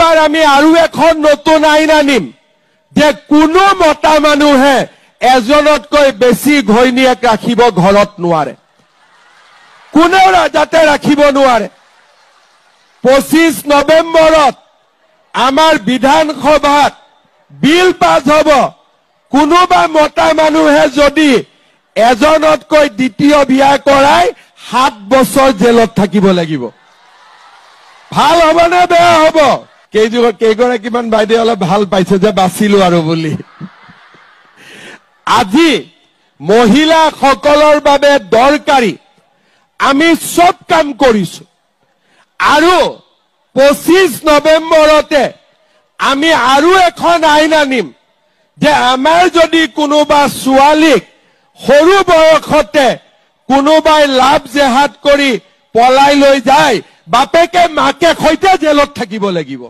এইবাৰ আমি আৰু এখন নতুন আইন আনিম যে কোনো মতা মানুহে এজনতকৈ বেছি ঘৈণীয়েক ৰাখিব ঘৰত নোৱাৰে, কোনেও যাতে ৰাখিব নোৱাৰে। 25 নৱেম্বৰত আমাৰ বিধানসভাত বিল পাছ হ'ব, কোনোবা মতা মানুহে যদি এজনতকৈ দ্বিতীয় বিয়া কৰাই 7 বছৰ জেলত থাকিব লাগিব। ভাল হ'ব নে বেয়া হ'ব? কেইগৰাকীমান বাইদেউ অলপ ভাল পাইছে যে বাচিলো আৰু বুলি। আজি মহিলাসকলৰ বাবে দৰকাৰী আমি সব কাম কৰিছো আৰু 25 নৱেম্বৰতে আমি আৰু এখন আইন আনিম যে আমাৰ যদি কোনোবা ছোৱালীক সৰু বয়সতে কোনোবাই লাভ জেহাদ কৰি পলাই লৈ যায়, বাপেকে মাকে সৈতে জেলত থাকিব লাগিব।